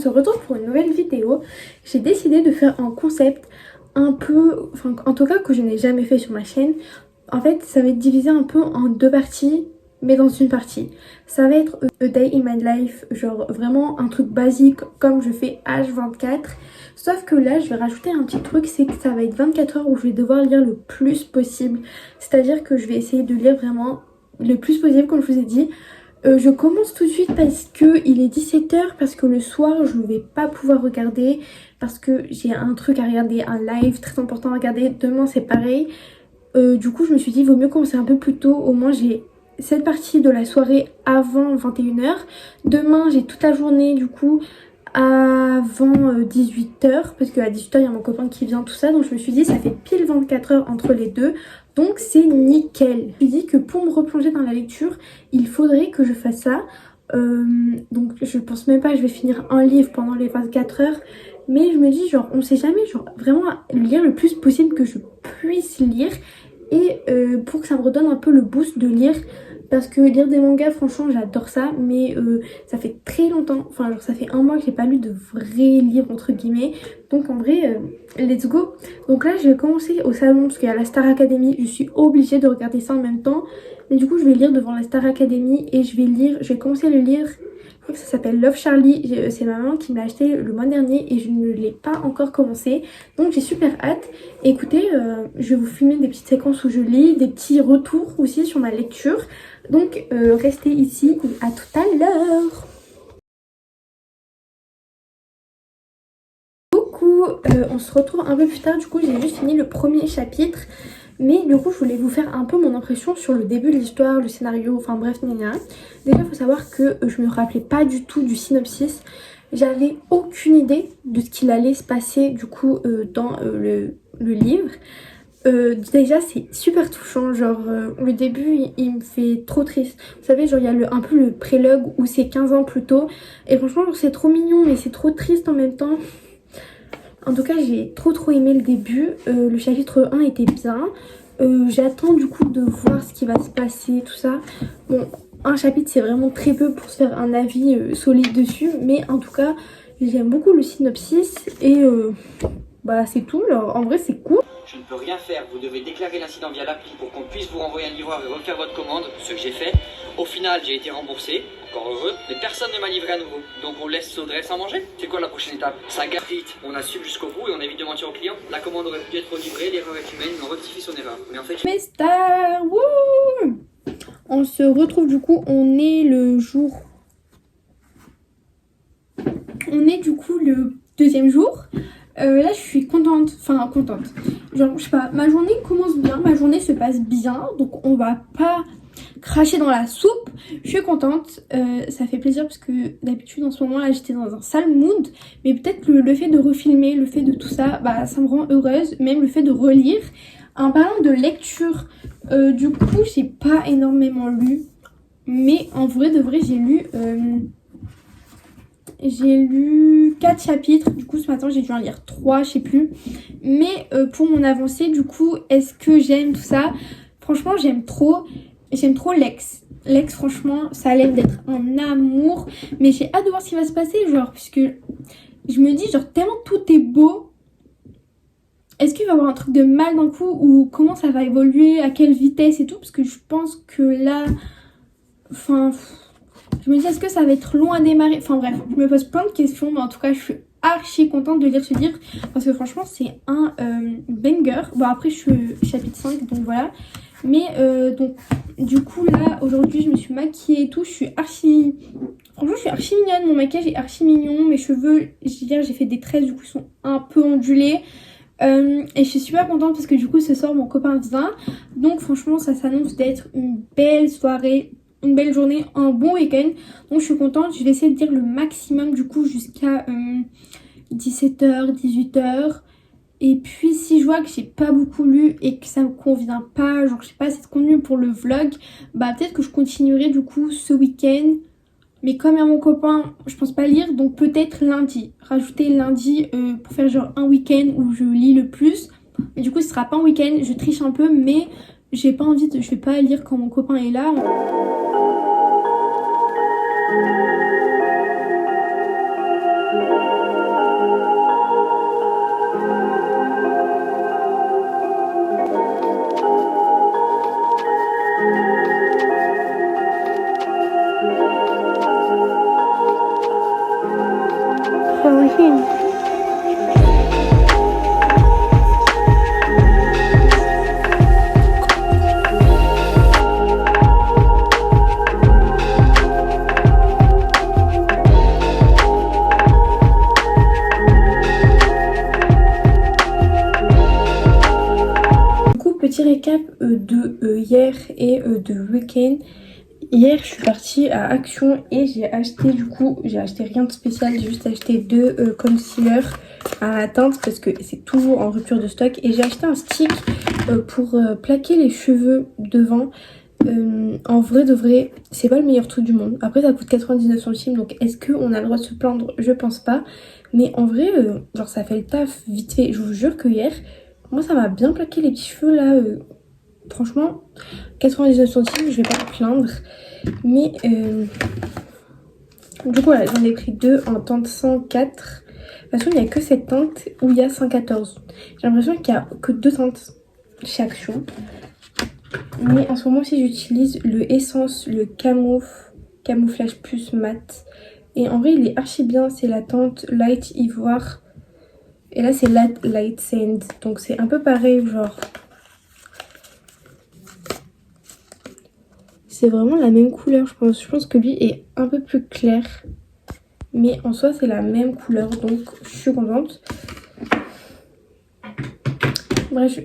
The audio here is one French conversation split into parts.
se retrouve pour une nouvelle vidéo. J'ai décidé de faire un concept un peu, enfin en tout cas que je n'ai jamais fait sur ma chaîne. En fait ça va être divisé un peu en deux parties, mais dans une partie ça va être a day in my life, genre vraiment un truc basique comme je fais H24. Sauf que là je vais rajouter un petit truc, c'est que ça va être 24 heures où je vais devoir lire le plus possible. C'est à dire que je vais essayer de lire vraiment le plus possible comme je vous ai dit. Je commence tout de suite parce que il est 17 heures, parce que le soir je ne vais pas pouvoir regarder, parce que j'ai un truc à regarder, un live très important à regarder. Demain c'est pareil. Du coup je me suis dit il vaut mieux commencer un peu plus tôt, au moins j'ai cette partie de la soirée avant 21 heures. Demain j'ai toute la journée du coup avant 18 heures, parce qu'à 18 heures il y a mon copain qui vient, tout ça. Donc je me suis dit ça fait pile 24 heures entre les deux, donc c'est nickel. Je me dis que pour me replonger dans la lecture il faudrait que je fasse ça. Donc je pense même pas que je vais finir un livre pendant les 24 heures, mais je me dis genre on sait jamais, genre vraiment lire le plus possible que je puisse lire, et pour que ça me redonne un peu le boost de lire. Parce que lire des mangas, franchement, j'adore ça, mais ça fait très longtemps, enfin genre ça fait un mois que j'ai pas lu de vrais livres entre guillemets. Donc en vrai, let's go. Donc là, je vais commencer au salon parce qu'il y a la Star Academy. Je suis obligée de regarder ça en même temps. Mais du coup, je vais lire devant la Star Academy et je vais commencer à le lire. Je crois que ça s'appelle Love Charlie. C'est ma maman qui me l'a acheté le mois dernier et je ne l'ai pas encore commencé. Donc j'ai super hâte. Et écoutez, je vais vous filmer des petites séquences où je lis, des petits retours aussi sur ma lecture. Donc restez ici et à tout à l'heure. Coucou, on se retrouve un peu plus tard. Du coup j'ai juste fini le premier chapitre. Mais du coup je voulais vous faire un peu mon impression sur le début de l'histoire, le scénario, enfin bref, gna. Déjà il faut savoir que je me rappelais pas du tout du synopsis. J'avais aucune idée de ce qu'il allait se passer du coup dans le livre. Déjà c'est super touchant, genre le début il me fait trop triste. Vous savez, genre il y a un peu le prélogue où c'est 15 ans plus tôt. Et franchement genre, c'est trop mignon mais c'est trop triste en même temps. En tout cas j'ai trop aimé le début. Le chapitre 1 était bien. J'attends du coup de voir ce qui va se passer, tout ça. Bon, un chapitre c'est vraiment très peu pour se faire un avis solide dessus. Mais en tout cas j'aime beaucoup le synopsis. Et bah c'est tout. Alors, en vrai c'est cool. Je ne peux rien faire, vous devez déclarer l'incident via l'appli pour qu'on puisse vous renvoyer un livreur et refaire votre commande, ce que j'ai fait. Au final, j'ai été remboursé, encore heureux, mais personne ne m'a livré à nouveau. Donc on laisse Audrey sans manger. C'est quoi la prochaine étape? Ça gâte. On assume jusqu'au bout et on évite de mentir au client. La commande aurait pu être livrée, l'erreur est humaine, on rectifie son erreur. Mais en fait... Mes stars, wouh! On se retrouve du coup, on est le jour... On est du coup le deuxième jour. Là je suis contente, enfin contente, genre je sais pas, ma journée commence bien, ma journée se passe bien, donc on va pas cracher dans la soupe. Je suis contente, ça fait plaisir parce que d'habitude en ce moment là j'étais dans un sale mood, mais peut-être le fait de refilmer, le fait de tout ça, bah ça me rend heureuse, même le fait de relire. En parlant de lecture, du coup j'ai pas énormément lu, mais en vrai de vrai j'ai lu 4 chapitres, du coup ce matin j'ai dû en lire 3, je sais plus. Mais pour mon avancée, du coup, est-ce que j'aime tout ça? Franchement j'aime trop Lex. Lex franchement ça a l'air d'être un amour, mais j'ai hâte de voir ce qui va se passer, genre, puisque je me dis genre tellement tout est beau. Est-ce qu'il va y avoir un truc de mal d'un coup, ou comment ça va évoluer, à quelle vitesse et tout, parce que je pense que là, enfin... Je me dis est-ce que ça va être long à démarrer. Enfin bref, je me pose plein de questions, mais en tout cas je suis archi contente de lire ce livre parce que franchement c'est un banger. Bon après je suis au chapitre 5 donc voilà. Mais donc du coup là aujourd'hui je me suis maquillée et tout. Franchement je suis archi mignonne, mon maquillage est archi mignon. Mes cheveux, j'ai fait des tresses, du coup ils sont un peu ondulés. Et je suis super contente parce que du coup ce soir mon copain vient. Donc franchement ça s'annonce d'être une belle soirée, une belle journée, un bon week-end. Donc je suis contente, je vais essayer de dire le maximum du coup jusqu'à 17h, 18h. Et puis si je vois que j'ai pas beaucoup lu et que ça me convient pas, genre je sais pas, assez de contenu pour le vlog, bah peut-être que je continuerai du coup ce week-end. Mais comme il y a mon copain, je pense pas lire, donc peut-être lundi. Rajouter lundi pour faire genre un week-end où je lis le plus. Mais du coup ce sera pas un week-end, je triche un peu, mais j'ai pas envie je vais pas lire quand mon copain est là. petit récap de hier et de week-end. Hier, je suis partie à Action et j'ai acheté rien de spécial, j'ai juste acheté 2 concealers à teinte parce que c'est toujours en rupture de stock. Et j'ai acheté un stick pour plaquer les cheveux devant. En vrai de vrai, c'est pas le meilleur truc du monde. Après, ça coûte 99 centimes, donc est-ce qu'on a le droit de se plaindre? Je pense pas. Mais en vrai, genre ça fait le taf vite fait. Je vous jure que hier, moi ça m'a bien plaqué les petits cheveux là. Franchement, 99 centimes, je vais pas me plaindre. Mais du coup, voilà, j'en ai pris 2 en teinte 104. De toute façon, il n'y a que cette teinte où il y a 114. J'ai l'impression qu'il n'y a que 2 teintes chez Action. Mais en ce moment aussi, j'utilise le Essence, le Camouflage Plus Mat. Et en vrai, il est archi bien. C'est la teinte Light Ivoire. Et là, c'est Light Sand. Donc, c'est un peu pareil, genre. C'est vraiment la même couleur, je pense. Je pense que lui est un peu plus clair. Mais en soi, c'est la même couleur. Donc, je suis contente. Bref.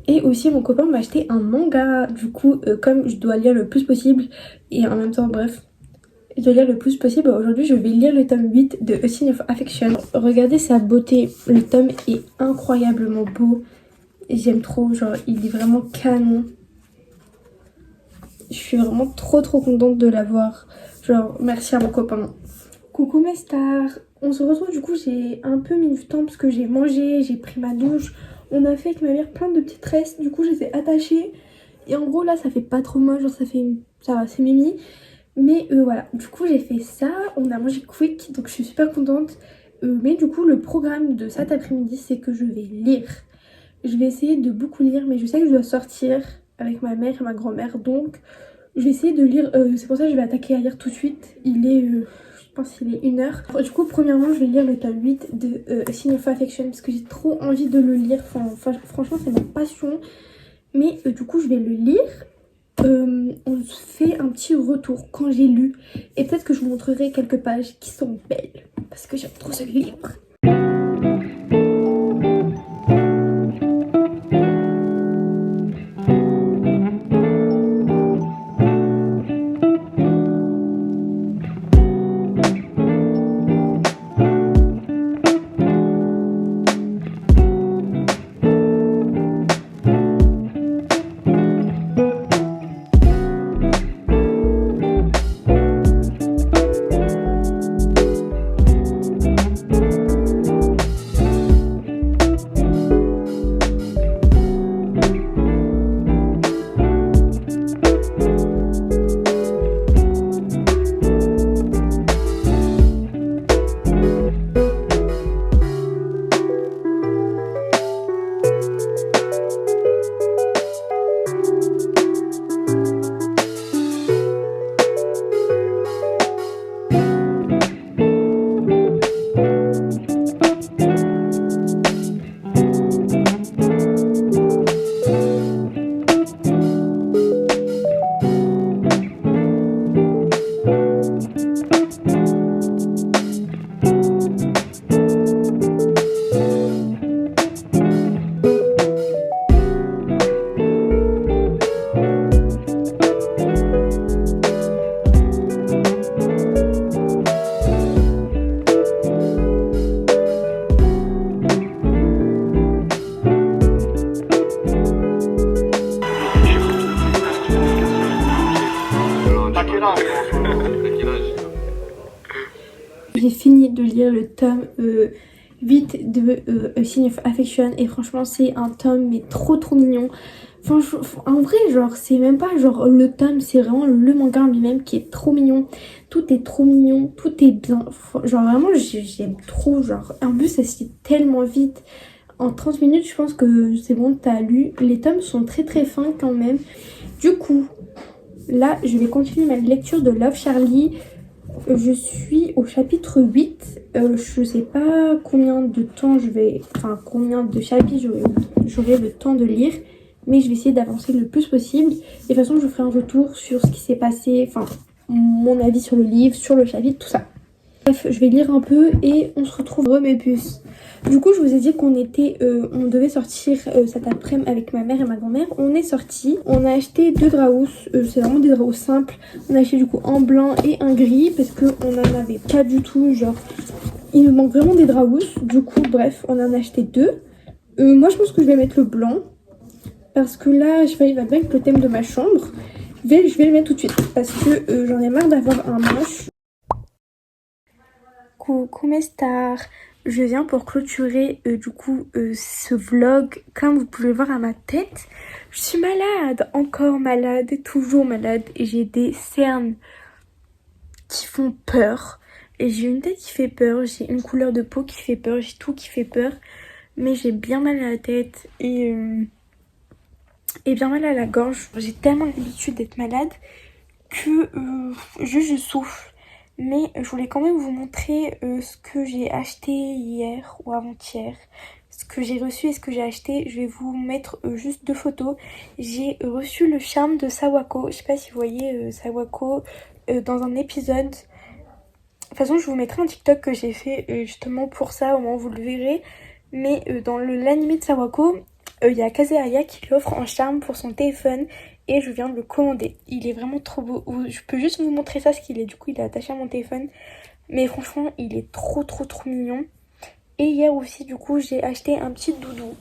Et aussi, mon copain m'a acheté un manga. Du coup, comme je dois lire le plus possible. Et en même temps, bref. Je dois lire le plus possible. Aujourd'hui, je vais lire le tome 8 de A Scene of Affection. Regardez sa beauté. Le tome est incroyablement beau. J'aime trop. Genre, il est vraiment canon. Je suis vraiment trop contente de l'avoir. Genre, merci à mon copain. Coucou mes stars. On se retrouve, du coup, j'ai un peu mis du temps parce que j'ai mangé, j'ai pris ma douche. On a fait avec ma mère plein de petites tresses. Du coup, je les ai attachées. Et en gros, là, ça fait pas trop mal. Genre, ça va, c'est mimi. Mais voilà. Du coup, j'ai fait ça. On a mangé quick. Donc, je suis super contente. Mais du coup, le programme de cet après-midi, c'est que je vais lire. Je vais essayer de beaucoup lire. Mais je sais que je dois sortir avec ma mère et ma grand-mère, donc je vais essayer de lire, c'est pour ça que je vais attaquer à lire tout de suite. Il est, je pense qu'il est 1h. Du coup, premièrement, je vais lire le tome 8 de A Scene of Affection parce que j'ai trop envie de le lire, enfin franchement c'est ma passion. Mais du coup, je vais le lire. On se fait un petit retour quand j'ai lu et peut-être que je vous montrerai quelques pages qui sont belles parce que j'aime trop ce livre. J'ai fini de lire le tome 8 de A Scene of Affection et franchement c'est un tome mais trop mignon. Enfin, en vrai, genre, c'est même pas genre le tome, c'est vraiment le manga en lui-même qui est trop mignon. Tout est trop mignon, tout est bien. Genre, vraiment, j'aime trop. Genre, en plus, ça se lit tellement vite. En 30 minutes, je pense que c'est bon, t'as lu. Les tomes sont très fins quand même. Du coup, là, je vais continuer ma lecture de Love Charlie. Je suis au chapitre 8. Je sais pas combien de temps combien de chapitres j'aurai le temps de lire. Mais je vais essayer d'avancer le plus possible. Et de toute façon, je ferai un retour sur ce qui s'est passé. Enfin, mon avis sur le livre, sur le chapitre, tout ça. Bref, je vais lire un peu et on se retrouve mes puces. Du coup, je vous ai dit qu'on devait sortir cet après-midi avec ma mère et ma grand-mère. On est sortis, on a acheté 2 draous, c'est vraiment des draous simples. On a acheté du coup un blanc et un gris parce qu'on n'en avait pas du tout, genre il nous manque vraiment des draous. Du coup, bref, on en a acheté 2. Moi, je pense que je vais mettre le blanc parce que là, je sais pas, il va bien avec le thème de ma chambre. Je vais le mettre tout de suite parce que j'en ai marre d'avoir un moche. Coucou mes stars, je viens pour clôturer ce vlog. Comme vous pouvez voir à ma tête, je suis malade, encore malade, toujours malade et j'ai des cernes qui font peur. Et j'ai une tête qui fait peur, j'ai une couleur de peau qui fait peur, j'ai tout qui fait peur. Mais j'ai bien mal à la tête et bien mal à la gorge. J'ai tellement l'habitude d'être malade que je souffle. Mais je voulais quand même vous montrer ce que j'ai acheté hier ou avant-hier. Ce que j'ai reçu et ce que j'ai acheté. Je vais vous mettre juste 2 photos. J'ai reçu le charme de Sawako. Je sais pas si vous voyez Sawako dans un épisode. De toute façon, je vous mettrai un TikTok que j'ai fait justement pour ça. Au moins, vous le verrez. Mais dans l'anime de Sawako, il y a Kazeaya qui lui offre un charme pour son téléphone. Et je viens de le commander. Il est vraiment trop beau. Je peux juste vous montrer ça, ce qu'il est. Du coup, il est attaché à mon téléphone. Mais franchement, il est trop mignon. Et hier aussi, du coup, j'ai acheté un petit doudou.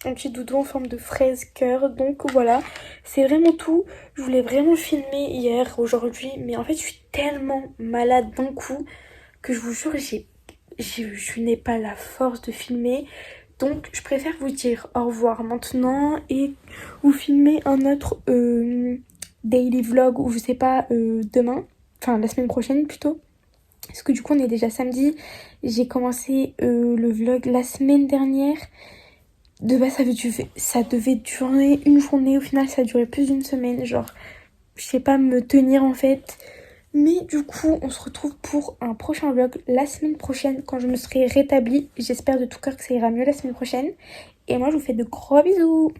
Un petit doudou en forme de fraise cœur. Donc voilà, c'est vraiment tout. Je voulais vraiment filmer hier, aujourd'hui. Mais en fait, je suis tellement malade d'un coup que je vous jure, je n'ai pas la force de filmer. Donc je préfère vous dire au revoir maintenant et vous filmer un autre daily vlog ou je sais pas demain, enfin la semaine prochaine plutôt. Parce que du coup on est déjà samedi, j'ai commencé le vlog la semaine dernière. De base ça devait durer une journée, au final ça a duré plus d'une semaine, genre je sais pas me tenir en fait. Mais du coup, on se retrouve pour un prochain vlog la semaine prochaine quand je me serai rétablie. J'espère de tout cœur que ça ira mieux la semaine prochaine. Et moi, je vous fais de gros bisous.